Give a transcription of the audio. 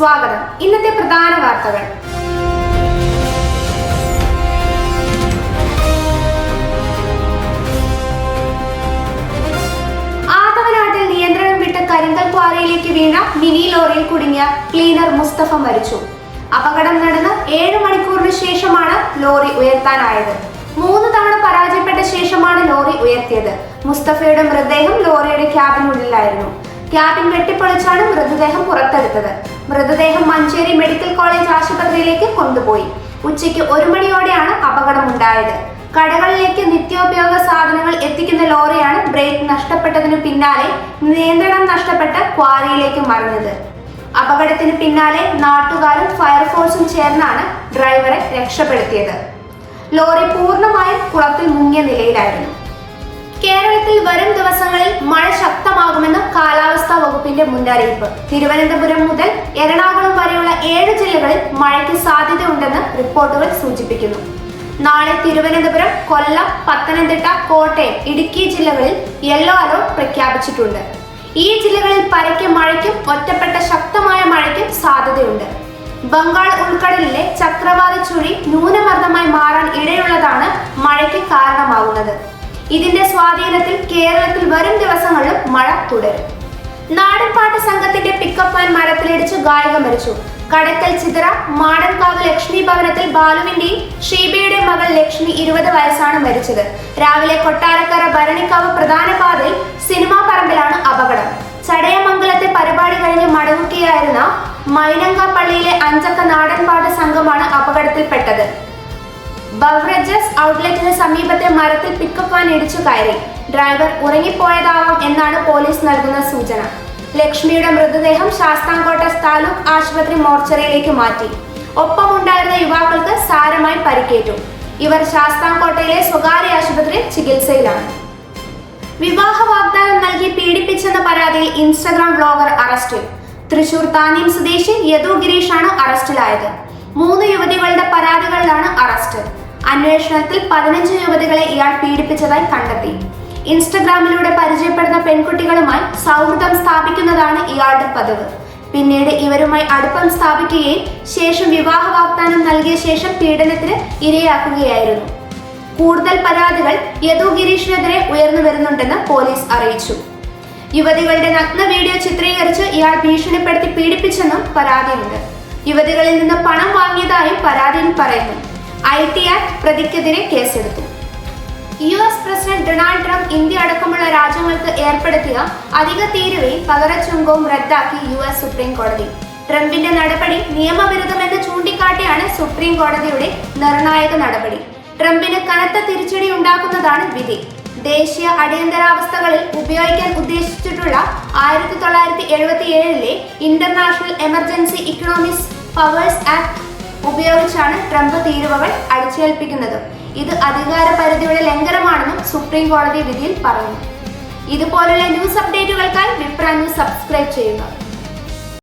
സ്വാഗതം. ഇന്നത്തെ പ്രധാന വാർത്തകൾ. ആദവനാട്ടിൽ നിയന്ത്രണം വിട്ട കരിങ്കൽ ക്വാറിയിലേക്ക് വീണ മിനി ലോറിയിൽ കുടുങ്ങിയ ക്ലീനർ മുസ്തഫ മരിച്ചു. അപകടം നടന്ന് 7 മണിക്കൂറിന് ശേഷമാണ് ലോറി ഉയർത്താനായത്. 3 തവണ പരാജയപ്പെട്ട ശേഷമാണ് ലോറി ഉയർത്തിയത്. മുസ്തഫയുടെ മൃതദേഹം ലോറിയുടെ ക്യാബിനുള്ളിലായിരുന്നു. ക്യാബിൻ വെട്ടിപ്പൊളിച്ചാണ് മൃതദേഹം പുറത്തെടുത്തത്. മൃതദേഹം മഞ്ചേരി മെഡിക്കൽ കോളേജ് ആശുപത്രിയിലേക്ക് കൊണ്ടുപോയി. ഉച്ചയ്ക്ക് 1 മണിയോടെയാണ് അപകടമുണ്ടായത്. കടകളിലേക്ക് നിത്യോപയോഗ സാധനങ്ങൾ എത്തിക്കുന്ന ലോറിയാണ് ബ്രേക്ക് നഷ്ടപ്പെട്ടതിനു പിന്നാലെ നിയന്ത്രണം നഷ്ടപ്പെട്ട് ക്വാറിയിലേക്ക് മറിഞ്ഞത്. അപകടത്തിന് പിന്നാലെ നാട്ടുകാരും ഫയർഫോഴ്സും ചേർന്നാണ് ഡ്രൈവറെ രക്ഷപ്പെടുത്തിയത്. ലോറി പൂർണ്ണമായും കുളത്തിൽ മുങ്ങിയ നിലയിലായിരുന്നു. കേരളത്തിൽ വരും ദിവസങ്ങളിൽ മഴ ശക്തമാകുമെന്ന് കാലാവസ്ഥാ വകുപ്പിന്റെ മുന്നറിയിപ്പ്. തിരുവനന്തപുരം മുതൽ എറണാകുളം വരെയുള്ള 7 ജില്ലകളിൽ മഴയ്ക്ക് സാധ്യതയുണ്ടെന്ന് റിപ്പോർട്ടുകൾ സൂചിപ്പിക്കുന്നു. നാളെ തിരുവനന്തപുരം, കൊല്ലം, പത്തനംതിട്ട, കോട്ടയം, ഇടുക്കി ജില്ലകളിൽ യെല്ലോ അലർട്ട് പ്രഖ്യാപിച്ചിട്ടുണ്ട്. ഈ ജില്ലകളിൽ പരക്കെ മഴയ്ക്കും ഒറ്റപ്പെട്ട ശക്തമായ മഴയ്ക്കും സാധ്യതയുണ്ട്. ബംഗാൾ ഉൾക്കടലിലെ ചക്രവാത ചുഴി ന്യൂനമർദ്ദമായി മാറാൻ ഇടയുള്ളതാണ് മഴയ്ക്ക് കാരണമാകുന്നത്. ഇതിന്റെ സ്വാധീനത്തിൽ കേരളത്തിൽ വരും ദിവസങ്ങളിലും മഴ തുടരും. നാടൻപാട്ട് സംഘത്തിന്റെ പിക്കപ്പ് വാൻ മരത്തിലിടിച്ച് ഗായിക മരിച്ചു. കടക്കൽ ചിതറ മാടൻകാവ് ലക്ഷ്മി ഭവനത്തിൽ ബാലുവിന്റെയും ഷീബയുടെയും മകൾ ലക്ഷ്മി 20 വയസ്സാണ് മരിച്ചത്. രാവിലെ കൊട്ടാരക്കര ഭരണിക്കാവ് പ്രധാന പാതയിൽ സിനിമാ പറമ്പിലാണ് അപകടം. ചടയമംഗലത്തെ പരിപാടി കഴിഞ്ഞ് മടങ്ങുകയായിരുന്ന മൈനങ്ക പള്ളിയിലെ 5 അംഗ നാടൻപാട്ട് സംഘമാണ് അപകടത്തിൽപ്പെട്ടത്. ബവറേജസ് ഔട്ട്ലെറ്റിന് സമീപത്തെ മരത്തിൽ പിക്കപ്പ് വാൻ ഇടിച്ചു കയറി. ഡ്രൈവർ ഉറങ്ങിപ്പോയതാവാം എന്നാണ് പോലീസ് നൽകുന്ന സൂചന. ലക്ഷ്മിയുടെ മൃതദേഹം ശാസ്താംകോട്ട താലൂക്ക് ആശുപത്രി മോർച്ചറിയിലേക്ക് മാറ്റി. ഒപ്പമുണ്ടായിരുന്ന യുവാക്കൾക്ക് സാരമായി പരിക്കേറ്റു. ഇവർ ശാസ്താംകോട്ടയിലെ സ്വകാര്യ ആശുപത്രിയിൽ ചികിത്സയിലാണ്. വിവാഹ വാഗ്ദാനം നൽകി പീഡിപ്പിച്ചെന്ന പരാതിയിൽ ഇൻസ്റ്റഗ്രാം വ്ലോഗർ അറസ്റ്റിൽ. തൃശൂർ താനീം സ്വദേശി യദു ഗിരീഷാണ് അറസ്റ്റിലായത്. 3 യുവതികളുടെ പരാതികളിലാണ് അറസ്റ്റ്. അന്വേഷണത്തിൽ 15 യുവതികളെ ഇയാൾ പീഡിപ്പിച്ചതായി കണ്ടെത്തി. ഇൻസ്റ്റഗ്രാമിലൂടെ പരിചയപ്പെടുന്ന പെൺകുട്ടികളുമായി സൗഹൃദം സ്ഥാപിക്കുന്നതാണ് ഇയാളുടെ പതിവ്. പിന്നീട് ഇവരുമായി അടുപ്പം സ്ഥാപിക്കുകയും ശേഷം വിവാഹ വാഗ്ദാനം നൽകിയ ശേഷം പീഡനത്തിന് ഇരയാക്കുകയായിരുന്നു. കൂടുതൽ പരാതികൾ യദു ഗിരീഷിനെതിരെ ഉയർന്നു വരുന്നുണ്ടെന്ന് പോലീസ് അറിയിച്ചു. യുവതികളുടെ നഗ്ന വീഡിയോ ചിത്രീകരിച്ച് ഇയാൾ ഭീഷണിപ്പെടുത്തി പീഡിപ്പിച്ചെന്നും പരാതിയുണ്ട്. യുവതികളിൽ നിന്ന് പണം വാങ്ങിയതായും പരാതിയിൽ പറയുന്നു. IT ആക്ട് പ്രതിക്കെതിരെ കേസെടുത്തു. US president Donald Trump India അടക്കമുള്ള രാജ്യങ്ങൾക്ക് ഏർപ്പെടുത്തിയ അധിക തീരുവയും പകരച്ചുങ്കവും റദ്ദാക്കി US സുപ്രീം കോടതി. ട്രംപിന്റെ നടപടി നിയമവിരുദ്ധമെന്ന് ചൂണ്ടിക്കാട്ടിയാണ് സുപ്രീം കോടതിയുടെ നിർണായക നടപടി. ട്രംപിന് കനത്ത തിരിച്ചടി ഉണ്ടാക്കുന്നതാണ് വിധി. ദേശീയ അടിയന്തരാവസ്ഥകളിൽ ഉപയോഗിക്കാൻ ഉദ്ദേശിച്ചിട്ടുള്ള 1977 international emergency economic powers act ഉപയോഗിച്ചാണ് ട്രംപ് തീരുവകൾ അടിച്ചേൽപ്പിക്കുന്നത്. ഇത് അധികാര പരിധിയുടെ ലംഘനമാണെന്നും സുപ്രീം കോടതി വിധിയിൽ പറഞ്ഞു. ഇതുപോലുള്ള ന്യൂസ് അപ്ഡേറ്റുകൾക്കായി വിപ്ര ന്യൂസ് സബ്സ്ക്രൈബ് ചെയ്യുക.